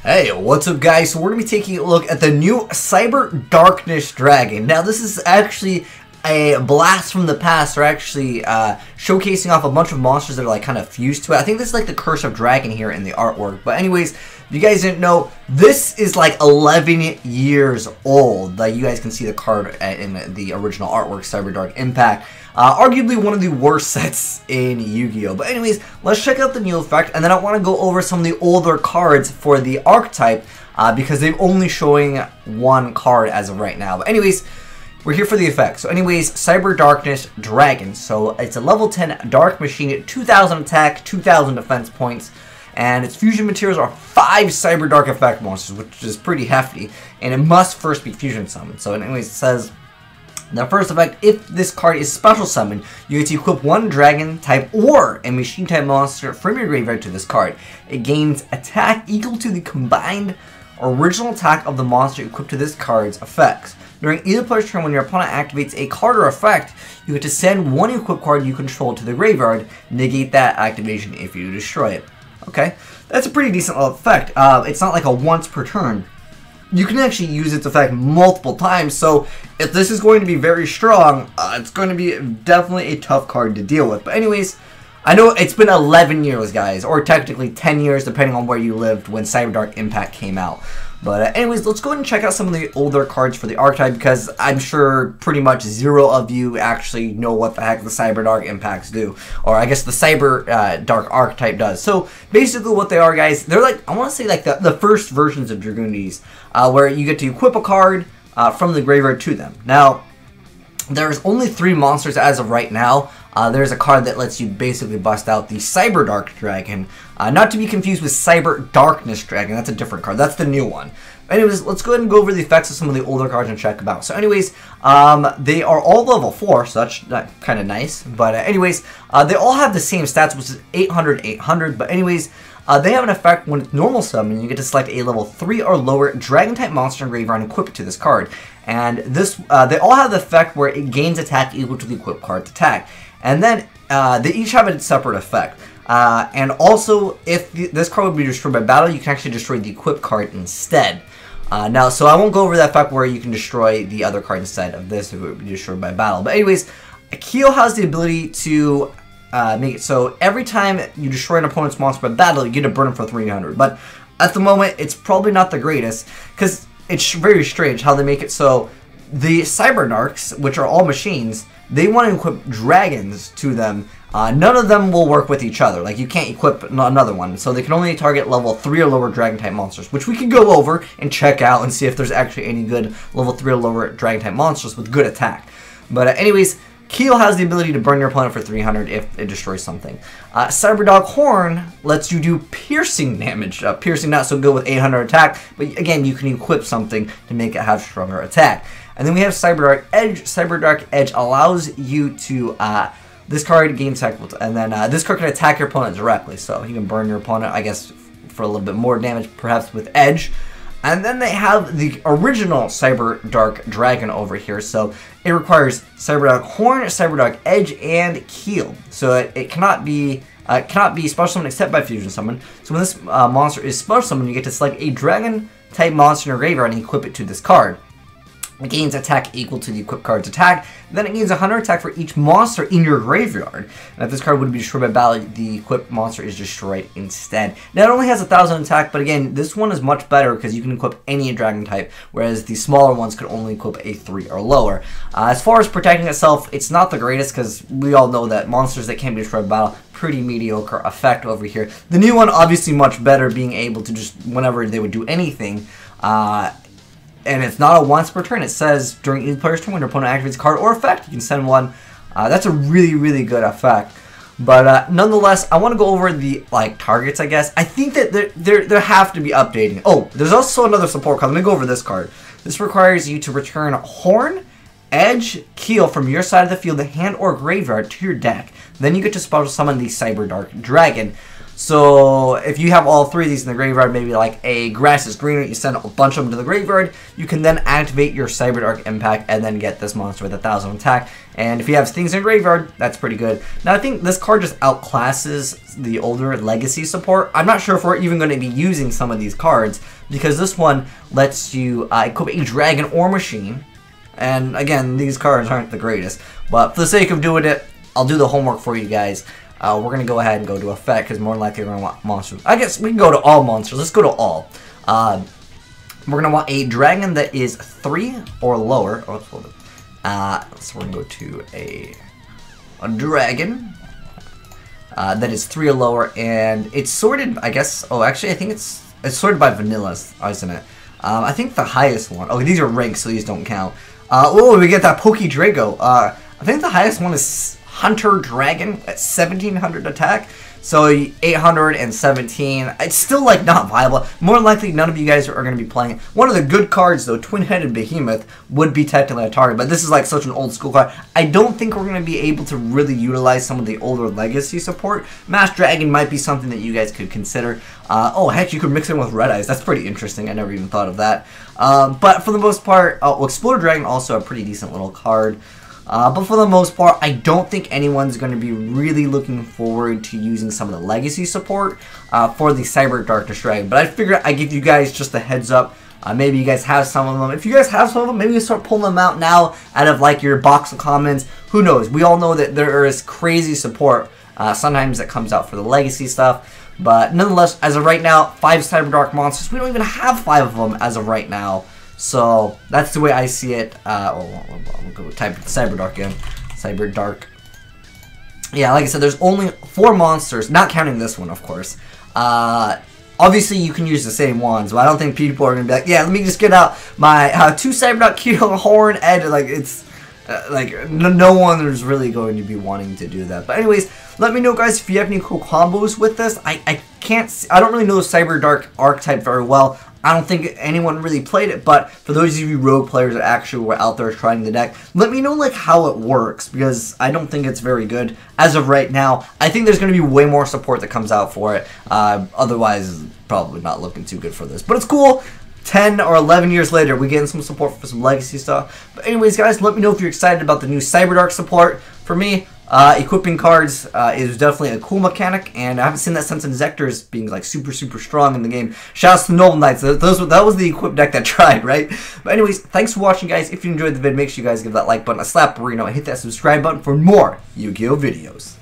Hey, what's up guys? So we're going to be taking a look at the new Cyberdarkness Dragon. Now this is actually a blast from the past. They're actually showcasing off a bunch of monsters that are like kind of fused to it. I think this is like the Curse of Dragon here in the artwork. But anyways, if you guys didn't know, this is like 11 years old. Like you guys can see the card in the original artwork, Cyberdark Impact. Arguably one of the worst sets in Yu-Gi-Oh! But anyways, let's check out the new effect, and then I want to go over some of the older cards for the archetype, because they're only showing one card as of right now. But anyways, we're here for the effect. So anyways, Cyberdarkness Dragon. So it's a level 10 Dark Machine, 2000 attack, 2000 defense points. And its fusion materials are 5 Cyberdark effect monsters, which is pretty hefty. And it must first be fusion summoned. So anyways, it says, the first effect, if this card is special summoned, you get to equip one dragon type or a machine type monster from your graveyard to this card. It gains attack equal to the combined original attack of the monster equipped to this card's effects. During either player's turn, when your opponent activates a card or effect, you get to send one equipped card you control to the graveyard, negate that activation if you destroy it. Okay, that's a pretty decent effect. It's not like a once per turn. You can actually use its effect multiple times, so if this is going to be very strong, it's going to be definitely a tough card to deal with. But anyways, I know it's been 11 years, guys, or technically 10 years, depending on where you lived when Cyberdark Impact came out. But anyways, let's go ahead and check out some of the older cards for the archetype, because I'm sure pretty much zero of you actually know what the heck the Cyberdark Impacts do. Or I guess the Cyberdark archetype does. So basically what they are, guys, they're like, I want to say like the first versions of Dragoonies, where you get to equip a card from the graveyard to them. Now, there's only 3 monsters as of right now. There's a card that lets you basically bust out the Cyberdark Dragon. Not to be confused with Cyberdarkness Dragon. That's a different card. That's the new one. Anyways, let's go ahead and go over the effects of some of the older cards and check them out. So anyways, they are all level 4, so that's kind of nice. But anyways, they all have the same stats, which is 800, 800. But anyways, they have an effect when it's normal summon. You get to select a level 3 or lower Dragon-type monster in graveyard and equip it to this card. And this, they all have the effect where it gains attack equal to the equipped card's attack. And then they each have a separate effect. And also, if this card would be destroyed by battle, you can actually destroy the equipped card instead. Now, so I won't go over that effect where you can destroy the other card instead of this if it would be destroyed by battle. But anyways, Akio has the ability to make it so every time you destroy an opponent's monster by battle, you get to burn them for 300. But at the moment, it's probably not the greatest, because it's very strange how they make it so the Cyberdarks, which are all machines, they want to equip dragons to them. None of them will work with each other. Like, you can't equip another one. So they can only target level 3 or lower dragon-type monsters, which we can go over and check out and see if there's actually any good level 3 or lower dragon-type monsters with good attack. But anyways, Keel has the ability to burn your opponent for 300 if it destroys something. Cyberdog Horn lets you do piercing damage. Piercing not so good with 800 attack, but again, you can equip something to make it have stronger attack. And then we have Cyberdark Edge. Cyberdark Edge allows you to, this card gains attack, and then this card can attack your opponent directly. So you can burn your opponent, I guess, for a little bit more damage, perhaps with Edge. And then they have the original Cyberdark Dragon over here. So it requires Cyberdark Horn, Cyberdark Edge, and Keel. So it cannot be special summoned except by fusion summon. So when this monster is special summoned, you get to select a dragon type monster in your graveyard and equip it to this card. It gains attack equal to the equipped card's attack. Then it gains 100 attack for each monster in your graveyard. And if this card would be destroyed by battle, the equipped monster is destroyed instead. Now it only has 1000 attack, but again, this one is much better because you can equip any dragon type, whereas the smaller ones could only equip a 3 or lower. As far as protecting itself, it's not the greatest because we all know that monsters that can be destroyed by battle, pretty mediocre effect over here. The new one, obviously much better, being able to just, whenever they would do anything, and it's not a once per turn. It says during each player's turn when your opponent activates a card or effect, you can send one. That's a really, really good effect. But nonetheless, I want to go over the targets, I guess. I think that there have to be updating. Oh, there's also another support card. Let me go over this card. This requires you to return Horn, Edge, Keel from your side of the field, the hand or graveyard to your deck. Then you get to special summon the Cyberdark Dragon. So if you have all 3 of these in the graveyard, maybe like a grass is greener, you send a bunch of them to the graveyard, you can then activate your Cyberdark Impact and then get this monster with 1,000 attack. And if you have things in graveyard, that's pretty good. Now I think this card just outclasses the older Legacy support. I'm not sure if we're even going to be using some of these cards, because this one lets you equip a dragon or machine. And again, these cards aren't the greatest, but for the sake of doing it, I'll do the homework for you guys. We're going to go ahead and go to effect, because more than likely we're going to want monsters. I guess we can go to all monsters. Let's go to all. We're going to want a dragon that is 3 or lower. Oh, hold on. So we're going to go to a dragon that is 3 or lower, and it's sorted, I guess. Oh, actually, I think it's sorted by vanilla, isn't it? I think the highest one. Oh, these are ranks, so these don't count. Oh, we get that Poke Drago. I think the highest one is Hunter Dragon at 1,700 attack. So 817. It's still like not viable. More than likely, none of you guys are going to be playing it. One of the good cards, though, Twin-Headed Behemoth, would be technically a target. But this is like such an old school card. I don't think we're going to be able to really utilize some of the older Legacy support. Mass Dragon might be something that you guys could consider. Oh, heck, you could mix it with Red Eyes. That's pretty interesting. I never even thought of that. But for the most part, well, Exploder Dragon also a pretty decent little card. But for the most part, I don't think anyone's going to be really looking forward to using some of the Legacy support for the Cyberdarkness Dragon. But I figured I'd give you guys just a heads up. Maybe you guys have some of them. If you guys have some of them, maybe you start pulling them out now out of like your box of commons. Who knows? We all know that there is crazy support sometimes that comes out for the Legacy stuff. But nonetheless, as of right now, 5 Cyberdark monsters. We don't even have 5 of them as of right now. So that's the way I see it. We'll go type Cyberdark again. Cyberdark. Yeah, like I said, there's only 4 monsters, not counting this one, of course. Obviously, you can use the same ones, but I don't think people are gonna be like, yeah, let me just get out my 2 Cyberdark Kilo Horn Edge. Like it's no one is really going to be wanting to do that. But anyways, let me know, guys, if you have any cool combos with this. I don't really know the Cyberdark archetype very well. I don't think anyone really played it, but for those of you rogue players that actually were out there trying the deck, let me know like how it works, because I don't think it's very good as of right now. I think there's going to be way more support that comes out for it. Otherwise, probably not looking too good for this. But it's cool. 10 or 11 years later, we're getting some support for some Legacy stuff. But anyways, guys, let me know if you're excited about the new Cyberdark support. For me, equipping cards is definitely a cool mechanic, and I haven't seen that since Inzectors being like super strong in the game. Shouts to Noble Knights. That was the equipped deck that tried, right? But anyways, thanks for watching, guys. If you enjoyed the vid, make sure you guys give that like button a slap, or hit that subscribe button for more Yu-Gi-Oh videos.